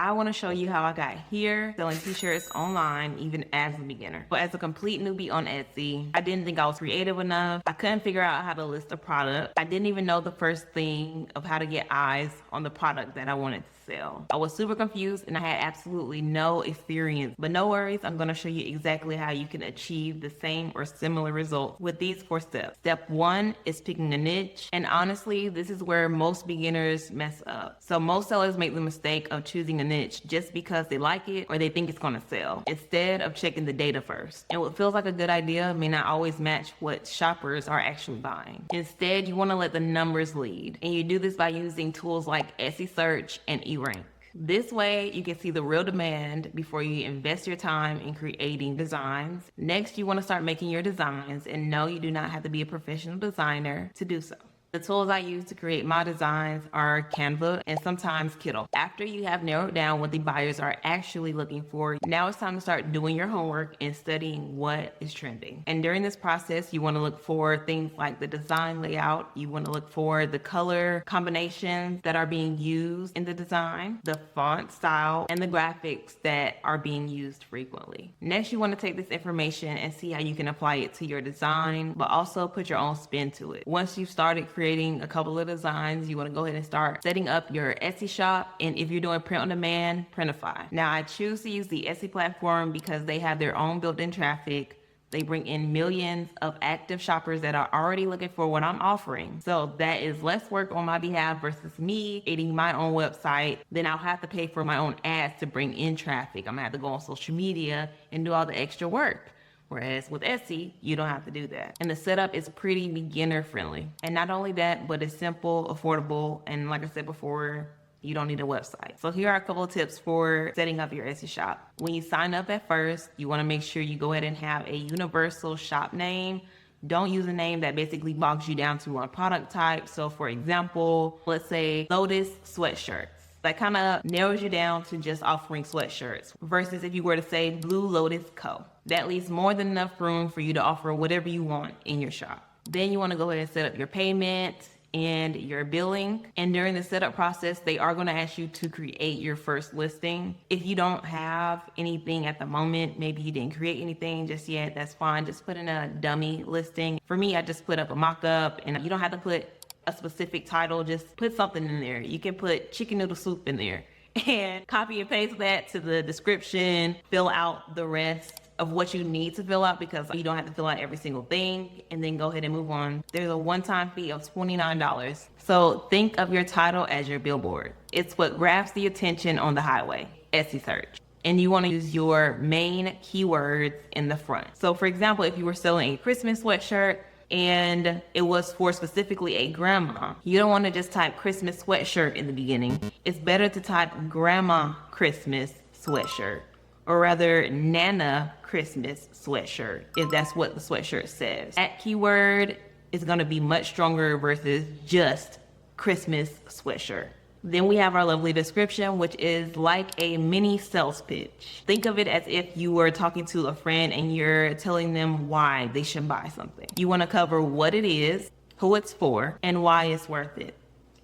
I want to show you how I got here selling t-shirts online even as a beginner. But as a complete newbie on Etsy, I didn't think I was creative enough. I couldn't figure out how to list a product. I didn't even know the first thing of how to get eyes on the product that I wanted to sell. I was super confused and I had absolutely no experience. But no worries, I'm going to show you exactly how you can achieve the same or similar results with these 4 steps. Step 1 is picking a niche. And honestly, this is where most beginners mess up. So most sellers make the mistake of choosing a niche just because they like it or they think it's going to sell, instead of checking the data first. And what feels like a good idea may not always match what shoppers are actually buying. Instead, you want to let the numbers lead. And you do this by using tools like Etsy Search and eRank. This way, you can see the real demand before you invest your time in creating designs. Next, you want to start making your designs, and no, you do not have to be a professional designer to do so. The tools I use to create my designs are Canva and sometimes Kittl. After you have narrowed down what the buyers are actually looking for, now it's time to start doing your homework and studying what is trending. And during this process, you want to look for things like the design layout. You want to look for the color combinations that are being used in the design, the font style, and the graphics that are being used frequently. Next, you want to take this information and see how you can apply it to your design, but also put your own spin to it. Once you've started creating a couple of designs, you want to go ahead and start setting up your Etsy shop. And if you're doing print on demand, Printify. Now, I choose to use the Etsy platform because they have their own built-in traffic. They bring in millions of active shoppers that are already looking for what I'm offering. So that is less work on my behalf versus me creating my own website. Then I'll have to pay for my own ads to bring in traffic. I'm gonna have to go on social media and do all the extra work. Whereas with Etsy, you don't have to do that. And the setup is pretty beginner friendly. And not only that, but it's simple, affordable, and like I said before, you don't need a website. So here are a couple of tips for setting up your Etsy shop. When you sign up at first, you wanna make sure you go ahead and have a universal shop name. Don't use a name that basically bogs you down to one product type. So for example, let's say Lotus Sweatshirts. That kind of narrows you down to just offering sweatshirts versus if you were to say Blue Lotus Co. That leaves more than enough room for you to offer whatever you want in your shop. Then you want to go ahead and set up your payment and your billing. And during the setup process, they are going to ask you to create your first listing. If you don't have anything at the moment, maybe you didn't create anything just yet, that's fine. Just put in a dummy listing. For me, I just put up a mock-up, and you don't have to put a specific title, just put something in there. You can put chicken noodle soup in there and copy and paste that to the description, fill out the rest of what you need to fill out because you don't have to fill out every single thing, and then go ahead and move on. There's a one-time fee of $29. So think of your title as your billboard. It's what grabs the attention on the highway, Etsy search. And you want to use your main keywords in the front. So for example, if you were selling a Christmas sweatshirt, and it was for specifically a grandma, you don't want to just type Christmas sweatshirt in the beginning. It's better to type grandma Christmas sweatshirt, or rather Nana Christmas sweatshirt, if that's what the sweatshirt says. That keyword is going to be much stronger versus just Christmas sweatshirt. Then we have our lovely description, which is like a mini sales pitch. Think of it as if you were talking to a friend and you're telling them why they should buy something. You want to cover what it is, who it's for, and why it's worth it.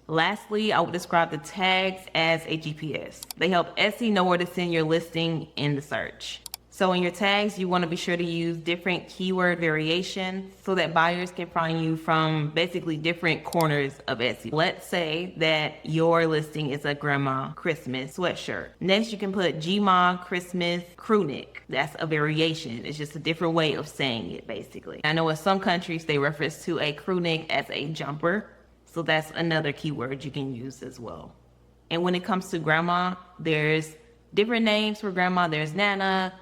Lastly, I would describe the tags as a GPS. They help Etsy know where to send your listing in the search. So in your tags, you want to be sure to use different keyword variations so that buyers can find you from basically different corners of Etsy. Let's say that your listing is a grandma Christmas sweatshirt. Next, you can put Gma Christmas crew neck. That's a variation. It's just a different way of saying it, basically. I know in some countries, they reference to a crew neck as a jumper. So that's another keyword you can use as well. And when it comes to grandma, there's different names for grandma. There's Nana,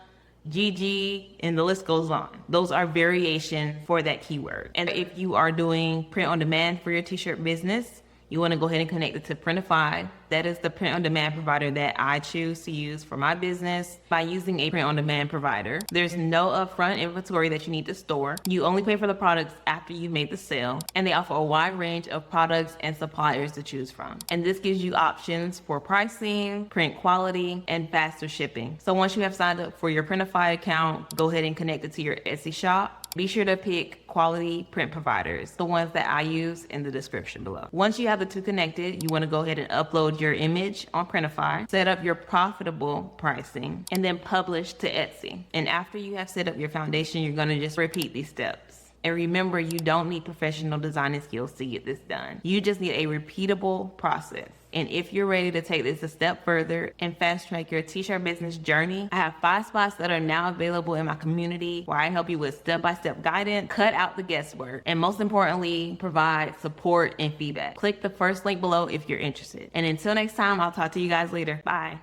Gigi, and the list goes on. Those are variations for that keyword. And if you are doing print on demand for your t-shirt business, you want to go ahead and connect it to Printify. That is the print on demand provider that I choose to use for my business. By using a print on demand provider, there's no upfront inventory that you need to store. You only pay for the products after you've made the sale, and they offer a wide range of products and suppliers to choose from. And this gives you options for pricing, print quality, and faster shipping. So once you have signed up for your Printify account, go ahead and connect it to your Etsy shop. Be sure to pick quality print providers, the ones that I use in the description below. Once you have the two connected, you want to go ahead and upload upload your image on Printify, set up your profitable pricing, and then publish to Etsy. And after you have set up your foundation, you're gonna just repeat these steps. And remember, you don't need professional designing skills to get this done. You just need a repeatable process. And if you're ready to take this a step further and fast track your t-shirt business journey, I have 5 spots that are now available in my community where I help you with step-by-step guidance, cut out the guesswork, and most importantly, provide support and feedback. Click the first link below if you're interested. And until next time, I'll talk to you guys later. Bye.